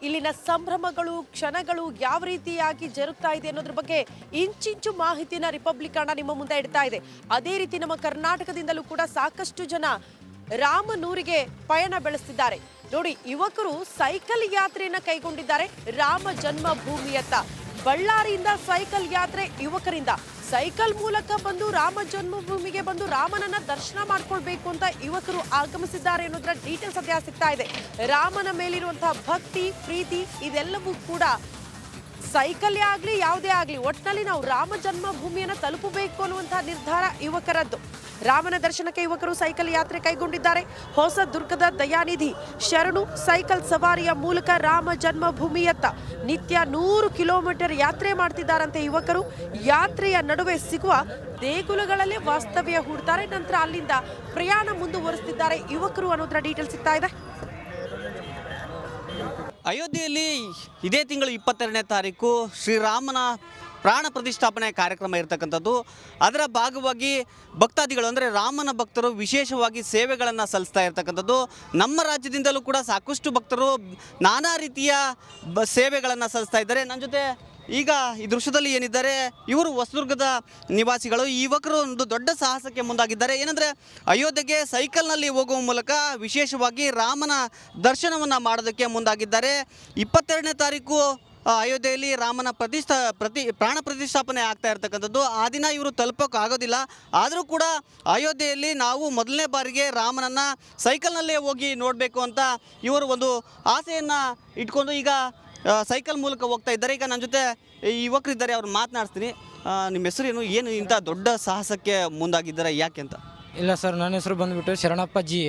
ಇಲ್ಲಿನ ಸಂಭ್ರಮಗಳು ಕ್ಷಣಗಳು ಯಾವ ರೀತಿಯಾಗಿ ಜರುಗ್ತಾ ಇದೆ ಅನ್ನೋದ್ರ ಬಗ್ಗೆ ಇಂಚಿಂಚು ಮಾಹಿತಿಯನ್ನ ರಿಪಬ್ಲಿಕ್ ಕನ್ನಡ ನಿಮ್ಮ ಮುಂದೆ ಇಡ್ತಾ ಇದೆ. ಅದೇ ರೀತಿ ನಮ್ಮ ಕರ್ನಾಟಕದಿಂದಲೂ ಕೂಡ ಸಾಕಷ್ಟು ಜನ ರಾಮನೂರಿಗೆ ಪಯಣ ಬೆಳೆಸ್ತಿದ್ದಾರೆ. ನೋಡಿ, ಯುವಕರು ಸೈಕಲ್ ಯಾತ್ರೆಯನ್ನ ಕೈಗೊಂಡಿದ್ದಾರೆ ರಾಮ ಜನ್ಮಭೂಮಿಯತ್ತ. ಬಳ್ಳಾರಿಯಿಂದ ಸೈಕಲ್ ಯಾತ್ರೆ ಯುವಕರಿಂದ ಸೈಕಲ್ ಮೂಲಕ ಬಂದು ರಾಮ ಜನ್ಮಭೂಮಿಗೆ ಬಂದು ರಾಮನನ್ನ ದರ್ಶನ ಮಾಡ್ಕೊಳ್ಬೇಕು ಅಂತ ಯುವಕರು ಆಗಮಿಸಿದ್ದಾರೆ ಅನ್ನೋದ್ರ ಡೀಟೇಲ್ಸ್ ಸದ್ಯ ಸಿಗ್ತಾ ಇದೆ. ರಾಮನ ಮೇಲಿರುವಂತಹ ಭಕ್ತಿ ಪ್ರೀತಿ ಇದೆಲ್ಲವೂ ಕೂಡ ಸೈಕಲ್ ಆಗ್ಲಿ ಯಾವುದೇ ಆಗ್ಲಿ ಒಟ್ಟಿನಲ್ಲಿ ನಾವು ರಾಮ ಜನ್ಮಭೂಮಿಯನ್ನ ತಲುಪಬೇಕು ಅನ್ನುವಂತಹ ನಿರ್ಧಾರ ಯುವಕರದ್ದು. ರಾಮನ ದರ್ಶನಕ್ಕೆ ಯುವಕರು ಸೈಕಲ್ ಯಾತ್ರೆ ಕೈಗೊಂಡಿದ್ದಾರೆ. ಹೊಸದುರ್ಗದ ದಯಾನಿಧಿ ಶರಣು ಸೈಕಲ್ ಸವಾರಿಯ ಮೂಲಕ ರಾಮ ಜನ್ಮಭೂಮಿಯತ್ತ ನಿತ್ಯ 100 ಕಿಲೋಮೀಟರ್ ಯಾತ್ರೆ ಮಾಡ್ತಿದ್ದಾರಂತೆ ಯುವಕರು. ಯಾತ್ರೆಯ ನಡುವೆ ಸಿಗುವ ದೇಗುಲಗಳಲ್ಲೇ ವಾಸ್ತವ್ಯ ಹೂಡ್ತಾರೆ. ನಂತರ ಅಲ್ಲಿಂದ ಪ್ರಯಾಣ ಮುಂದುವರಿಸುತ್ತಿದ್ದಾರೆ ಯುವಕರು ಅನ್ನೋದ್ರ ಡೀಟೇಲ್ಸ್ ಸಿಗ್ತಾ ಇದೆ. ಅಯೋಧ್ಯೆಯಲ್ಲಿ ಇದೇ ತಿಂಗಳು 22ನೇ ತಾರೀಕು ಶ್ರೀರಾಮನ ಪ್ರಾಣ ಪ್ರತಿಷ್ಠಾಪನೆ ಕಾರ್ಯಕ್ರಮ ಇರತಕ್ಕಂಥದ್ದು. ಅದರ ಭಾಗವಾಗಿ ಭಕ್ತಾದಿಗಳು ಅಂದರೆ ರಾಮನ ಭಕ್ತರು ವಿಶೇಷವಾಗಿ ಸೇವೆಗಳನ್ನು ಸಲ್ಲಿಸ್ತಾ ಇರ್ತಕ್ಕಂಥದ್ದು. ನಮ್ಮ ರಾಜ್ಯದಿಂದಲೂ ಕೂಡ ಸಾಕಷ್ಟು ಭಕ್ತರು ನಾನಾ ರೀತಿಯ ಸೇವೆಗಳನ್ನು ಸಲ್ಲಿಸ್ತಾ ಇದ್ದಾರೆ. ನನ್ನ ಜೊತೆ ಈಗ ಈ ದೃಶ್ಯದಲ್ಲಿ ಏನಿದ್ದಾರೆ ಇವರು ಹೊಸದುರ್ಗದ ನಿವಾಸಿಗಳು. ಈ ಯುವಕರು ಒಂದು ದೊಡ್ಡ ಸಾಹಸಕ್ಕೆ ಮುಂದಾಗಿದ್ದಾರೆ. ಏನಂದರೆ ಅಯೋಧ್ಯೆಗೆ ಸೈಕಲ್ನಲ್ಲಿ ಹೋಗುವ ಮೂಲಕ ವಿಶೇಷವಾಗಿ ರಾಮನ ದರ್ಶನವನ್ನು ಮಾಡೋದಕ್ಕೆ ಮುಂದಾಗಿದ್ದಾರೆ. 22ನೇ ತಾರೀಕು ಅಯೋಧ್ಯೆಯಲ್ಲಿ ರಾಮನ ಪ್ರಾಣ ಪ್ರತಿಷ್ಠಾಪನೆ ಆಗ್ತಾ ಇರ್ತಕ್ಕಂಥದ್ದು. ಆ ದಿನ ಇವರು ತಲುಪೋಕ್ಕಾಗೋದಿಲ್ಲ. ಆದರೂ ಕೂಡ ಅಯೋಧ್ಯೆಯಲ್ಲಿ ನಾವು ಮೊದಲನೇ ಬಾರಿಗೆ ರಾಮನನ್ನು ಸೈಕಲ್ನಲ್ಲೇ ಹೋಗಿ ನೋಡಬೇಕು ಅಂತ ಇವರು ಒಂದು ಆಸೆಯನ್ನು ಇಟ್ಕೊಂಡು ಈಗ ಸೈಕಲ್ ಮೂಲಕ ಹೋಗ್ತಾ ಇದ್ದಾರೆ. ಈಗ ನನ್ನ ಜೊತೆ ಯುವಕರಿದ್ದಾರೆ, ಅವ್ರು ಮಾತನಾಡ್ತೀನಿ. ನಿಮ್ಮ ಹೆಸರೇನು, ಏನು ಇಂಥ ದೊಡ್ಡ ಸಾಹಸಕ್ಕೆ ಮುಂದಾಗಿದ್ದಾರೆ, ಯಾಕೆ ಅಂತ? ಇಲ್ಲ ಸರ್, ನನ್ನ ಹೆಸರು ಬಂದುಬಿಟ್ಟು ಶರಣಪ್ಪಾಜಿ.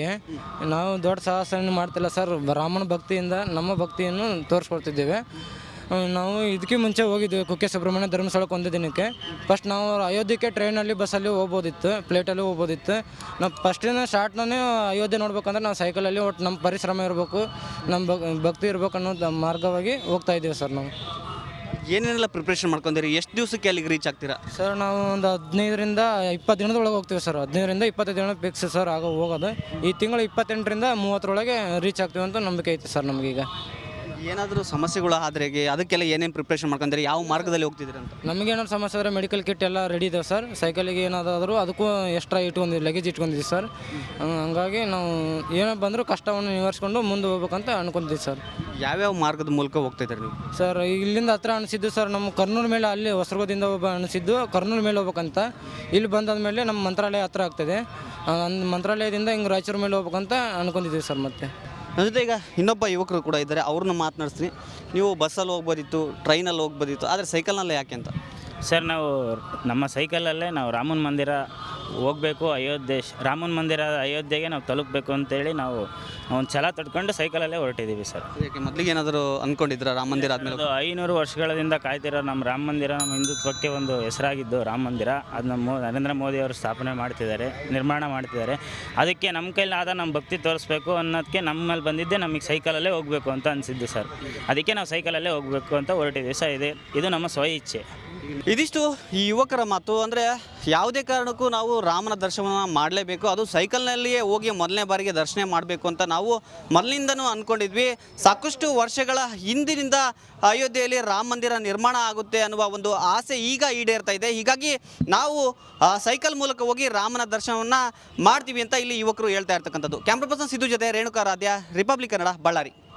ನಾವು ದೊಡ್ಡ ಸಾಹಸವನ್ನು ಮಾಡ್ತಿಲ್ಲ ಸರ್, ರಾಮನ ಭಕ್ತಿಯಿಂದ ನಮ್ಮ ಭಕ್ತಿಯನ್ನು ತೋರಿಸ್ಕೊಡ್ತಿದ್ದೇವೆ. ನಾವು ಇದಕ್ಕೆ ಮುಂಚೆ ಹೋಗಿದ್ದೇವೆ ಕುಕ್ಕೆ ಸುಬ್ರಹ್ಮಣ್ಯ ಧರ್ಮಸ್ಥಳಕ್ಕೆ ಒಂದು ದಿನಕ್ಕೆ. ಫಸ್ಟ್ ನಾವು ಅಯೋಧ್ಯೆಗೆ ಟ್ರೈನಲ್ಲಿ ಬಸ್ಸಲ್ಲಿ ಹೋಗ್ಬೋದಿತ್ತು, ಫ್ಲೈಟಲ್ಲಿ ಹೋಗ್ಬೋದಿತ್ತು. ನಾವು ಫಸ್ಟಿನ ಸ್ಟಾರ್ಟ್ನೇ ಅಯೋಧ್ಯೆ ನೋಡ್ಬೇಕಂದ್ರೆ ನಾವು ಸೈಕಲಲ್ಲಿ ಒಟ್ಟು ನಮ್ಮ ಪರಿಶ್ರಮ ಇರಬೇಕು, ನಮ್ಮ ಭಕ್ತಿ ಇರಬೇಕು ಅನ್ನೋ ಮಾರ್ಗವಾಗಿ ಹೋಗ್ತಾ ಇದ್ದೀವಿ ಸರ್. ನಾವು ಏನೇನೆಲ್ಲ ಪ್ರಿಪ್ರೇಷನ್ ಮಾಡ್ಕೊಂಡಿರಿ? ಎಷ್ಟು ದಿವಸಕ್ಕೆ ಅಲ್ಲಿಗೆ ರೀಚ್ ಆಗ್ತೀರಾ ಸರ್? ನಾವು ಒಂದು 15ರಿಂದ 20 ದಿನದೊಳಗೆ ಹೋಗ್ತೀವಿ ಸರ್. 15ರಿಂದ 20 ದಿನ ಫಿಕ್ಸ್ ಸರ್ ಹೋಗೋದು. ಈ ತಿಂಗಳು 28ರಿಂದ 30ರೊಳಗೆ ರೀಚ್ ಆಗ್ತೀವಿ ಅಂತ ನಂಬಿಕೆ ಐತೆ ಸರ್ ನಮಗೀಗ. ಏನಾದರೂ ಸಮಸ್ಯೆಗಳು ಆದರೆ ಅದಕ್ಕೆಲ್ಲ ಏನೇನು ಪ್ರಿಪ್ರೇಷನ್ ಮಾಡ್ಕೊಂಡ್ರೆ ಯಾವ ಮಾರ್ಗದಲ್ಲಿ ಹೋಗ್ತಿದ್ದೀರಿ ಅಂತ? ನಮಗೇನಾದ್ರು ಸಮಸ್ಯೆ ಆದರೆ ಮೆಡಿಕಲ್ ಕಿಟ್ ಎಲ್ಲ ರೆಡಿ ಇದೆ ಸರ್. ಸೈಕಲಿಗೆ ಏನಾದರೂ ಅದಕ್ಕೂ ಎಕ್ಸ್ಟ್ರಾ ಇಟ್ಕೊಂಡಿದ್ದೀವಿ, ಲಗೇಜ್ ಇಟ್ಕೊಂಡಿದ್ದೀವಿ ಸರ್. ಹಂಗಾಗಿ ನಾವು ಏನೋ ಬಂದರೂ ಕಷ್ಟವನ್ನು ನಿವಾರಿಸ್ಕೊಂಡು ಮುಂದೆ ಹೋಗ್ಬೇಕಂತ ಅನ್ಕೊಂತೀವಿ ಸರ್. ಯಾವ್ಯಾವ ಮಾರ್ಗದ ಮೂಲಕ ಹೋಗ್ತಾಯಿದ್ದಾರೆ ನೀವು? ಸರ್ ಇಲ್ಲಿಂದ ಹತ್ರ ಅನಿಸಿದ್ದು ಸರ್, ನಮ್ಮ ಕರ್ನೂಲ್ ಮೇಲೆ ಅಲ್ಲಿ ಹೊಸದುರ್ಗದಿಂದ ಅನಿಸಿದ್ದು ಕರ್ನೂಲ್ ಮೇಲೆ ಹೋಗ್ಬೇಕಂತ. ಇಲ್ಲಿ ಬಂದಾದ್ಮೇಲೆ ನಮ್ಮ ಮಂತ್ರಾಲಯ ಹತ್ರ ಆಗ್ತದೆ. ಮಂತ್ರಾಲಯದಿಂದ ಹಿಂಗೆ ರಾಯಚೂರು ಮೇಲೆ ಹೋಗ್ಬೇಕಂತ ಅನ್ಕೊಂಡಿದ್ದೀವಿ ಸರ್. ಮತ್ತೆ ನನ್ನ ಜೊತೆ ಈಗ ಇನ್ನೊಬ್ಬ ಯುವಕರು ಕೂಡ ಇದ್ದಾರೆ, ಅವ್ರನ್ನ ಮಾತನಾಡಿಸ್ತೀನಿ. ನೀವು ಬಸ್ಸಲ್ಲಿ ಹೋಗ್ಬೋದಿತ್ತು, ಟ್ರೈನಲ್ಲಿ ಹೋಗ್ಬೋದಿತ್ತು, ಆದರೆ ಸೈಕಲ್ನಲ್ಲೇ ಯಾಕೆ ಅಂತ? ಸರ್, ನಾವು ನಮ್ಮ ಸೈಕಲಲ್ಲೇ ನಾವು ರಾಮನ ಮಂದಿರ ಹೋಗಬೇಕು, ರಾಮನ ಮಂದಿರ ಅಯೋಧ್ಯೆಗೆ ನಾವು ತಲುಪಬೇಕು ಅಂತೇಳಿ ನಾವು ಒಂದು ಛಲ ತಡ್ಕೊಂಡು ಸೈಕಲಲ್ಲೇ ಹೊರಟಿದ್ದೀವಿ ಸರ್. ಯಾಕೆ ಮೊದಲಿಗೆ ಏನಾದರೂ ಅಂದ್ಕೊಂಡಿದ್ರ ರಾಮ ಮಂದಿರ ಆದಮೇಲೆ? 500 ವರ್ಷಗಳಿಂದ ಕಾಯ್ತಿರೋ ನಮ್ಮ ರಾಮ ಮಂದಿರ, ನಮ್ಮ ಹಿಂದುತ್ವಕ್ಕೆ ಒಂದು ಹೆಸರಾಗಿದ್ದು ರಾಮ ಮಂದಿರ, ಅದನ್ನ ನರೇಂದ್ರ ಮೋದಿ ಅವರು ಸ್ಥಾಪನೆ ಮಾಡ್ತಿದ್ದಾರೆ, ನಿರ್ಮಾಣ ಮಾಡ್ತಿದ್ದಾರೆ. ಅದಕ್ಕೆ ನಮ್ಮ ಕೈಲಾದ ನಮ್ಮ ಭಕ್ತಿ ತೋರಿಸ್ಬೇಕು ಅನ್ನೋದಕ್ಕೆ ನಮ್ಮ ಮೇಲೆ ಬಂದಿದ್ದೆ ನಮಗೆ ಸೈಕಲಲ್ಲೇ ಹೋಗಬೇಕು ಅಂತ ಅನಿಸಿದ್ದು ಸರ್. ಅದಕ್ಕೆ ನಾವು ಸೈಕಲಲ್ಲೇ ಹೋಗಬೇಕು ಅಂತ ಹೊರಟಿದ್ದೀವಿ ಸರ್. ಇದು ನಮ್ಮ ಸ್ವ ಇಚ್ಛೆ. ಇದಿಷ್ಟು ಈ ಯುವಕರ ಮಾತು. ಅಂದರೆ ಯಾವುದೇ ಕಾರಣಕ್ಕೂ ನಾವು ರಾಮನ ದರ್ಶನವನ್ನು ಮಾಡಲೇಬೇಕು, ಅದು ಸೈಕಲ್ನಲ್ಲಿಯೇ ಹೋಗಿ ಮೊದಲನೇ ಬಾರಿಗೆ ದರ್ಶನ ಮಾಡಬೇಕು ಅಂತ ನಾವು ಮೊದಲಿಂದನೂ ಅಂದ್ಕೊಂಡಿದ್ವಿ. ಸಾಕಷ್ಟು ವರ್ಷಗಳ ಹಿಂದಿನಿಂದ ಅಯೋಧ್ಯೆಯಲ್ಲಿ ರಾಮ ಮಂದಿರ ನಿರ್ಮಾಣ ಆಗುತ್ತೆ ಅನ್ನುವ ಒಂದು ಆಸೆ ಈಗ ಈಡೇರ್ತಾ ಇದೆ. ಹೀಗಾಗಿ ನಾವು ಸೈಕಲ್ ಮೂಲಕ ಹೋಗಿ ರಾಮನ ದರ್ಶನವನ್ನು ಮಾಡ್ತೀವಿ ಅಂತ ಇಲ್ಲಿ ಯುವಕರು ಹೇಳ್ತಾ ಇರ್ತಕ್ಕಂಥದ್ದು. ಕ್ಯಾಮ್ರಾ ಪರ್ಸನ್ ಸಿದ್ದು ಜೊತೆ ರೇಣುಕಾ ರಾಧ್ಯ, ರಿಪಬ್ಲಿಕ್ ಕನ್ನಡ, ಬಳ್ಳಾರಿ.